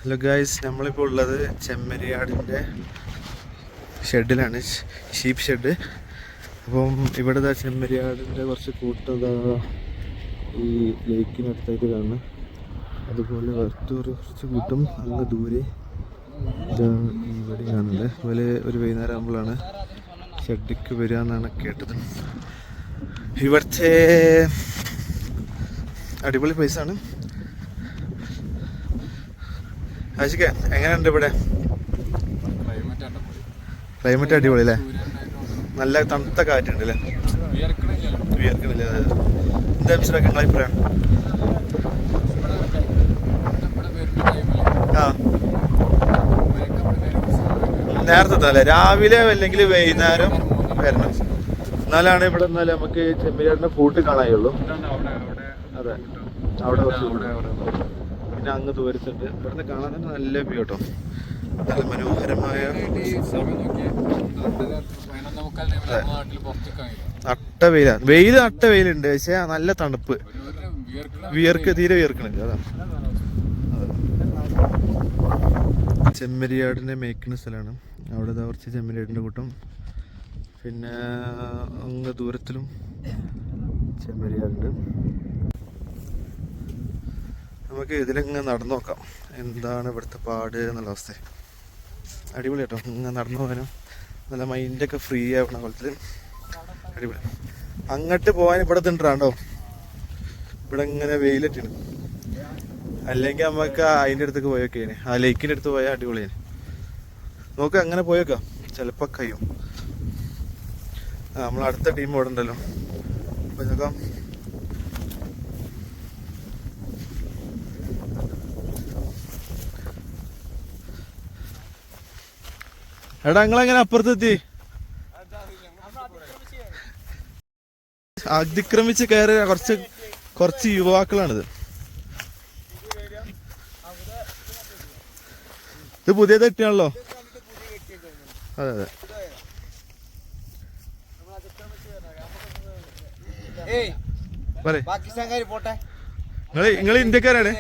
Hello guys, നമ്മളിപ്പോൾ ഉള്ളത് ചെമ്മരിയാടിൻ്റെ ഷെഡിലാണ്, sheep shed. അപ്പം ഇവിടെ ചെമ്മരിയാടിൻ്റെ കുറച്ച് കൂട്ടം ഈ ലേക്കിനടുത്തായിട്ട് കാണുന്നു. അതുപോലെ കുറച്ച് കൂട്ടം അങ്ങ് ദൂരെ ഇവിടെ കാണുന്നത്. അതുപോലെ ഒരു വൈകുന്നേരം ആകുമ്പോഴാണ് ഷെഡിക്ക് വരിക എന്നാണ് കേട്ടത്. ഇവിടുത്തെ അടിപൊളി പ്ലേസാണ്. ആശിക്ക, എങ്ങനെയുണ്ട് ഇവിടെ ക്ലൈമറ്റ്? അടിപൊളി അല്ലേ? നല്ല തണുത്ത കാറ്റുണ്ട് അല്ലേ? വിയർക്കണില്ല. എന്താ നിങ്ങളുടെ അഭിപ്രായം? ആ, നേരത്തെ അല്ലേ? രാവിലെ അല്ലെങ്കിൽ വൈകുന്നേരം വരണം, എന്നാലാണ് ഇവിടെ എന്നാലും നമുക്ക് ചെമ്മരിയാടിന്റെ ഫൂട്ട് കാണാനുള്ളൂ. അതെ, അവിടെ പിന്നെ അങ്ങ് ദൂരത്തുണ്ട്. ഇവിടുന്ന് കാണാൻ തന്നെ നല്ല വ്യൂ കേട്ടോ, നല്ല മനോഹരമായ അട്ട വെയിലാണ്. അട്ട വെയിലുണ്ട്, പക്ഷെ നല്ല തണുപ്പ്, തീരെ വിയർക്കണില്ല. അതാണ് ചെമ്മരിയാടിനെ മേയ്ക്കുന്ന സ്ഥലമാണ്. അവിടെ കുറച്ച് ചെമ്മരിയാടിൻ്റെ കൂട്ടം, പിന്നെ അങ്ങ് ദൂരത്തിലും ചെമ്മരിയാടുണ്ട്. നമുക്ക് ഇതിലിങ്ങനെ നടന്നു നോക്കാം എന്താണ് ഇവിടുത്തെ പാട് എന്നുള്ള അവസ്ഥ. അടിപൊളി കേട്ടോ, ഇങ്ങനെ നടന്നു പോകാനും നല്ല മൈൻഡൊക്കെ ഫ്രീ ആവണ പോലത്തിൽ അടിപൊളി. അങ്ങോട്ട് പോകാൻ ഇവിടെ തിണ്ടാണ്ടോ, ഇവിടെ ഇങ്ങനെ വെയിലിട്ടാണ്. അല്ലെങ്കിൽ നമുക്ക് അതിൻ്റെ അടുത്തേക്ക് പോയൊക്കെയാണ്, ആ ലേക്കിൻ്റെ അടുത്ത് പോയാൽ അടിപൊളിയാണ്. നോക്ക്, അങ്ങനെ പോയേക്കാം, ചിലപ്പോൾ കഴിയും. നമ്മൾ അടുത്ത ടീം ഇവിടെ ഉണ്ടല്ലോ, അപ്പോൾ നോക്കാം. എടാ, നിങ്ങളെങ്ങനെ അപ്പുറത്തെത്തി? അതിക്രമിച്ച് കയറിയ കുറച്ച് യുവാക്കളാണിത്. ഇത് പുതിയ തെറ്റിയാണല്ലോ. അതെ അതെ. നിങ്ങൾ ഇന്ത്യക്കാരാണ്.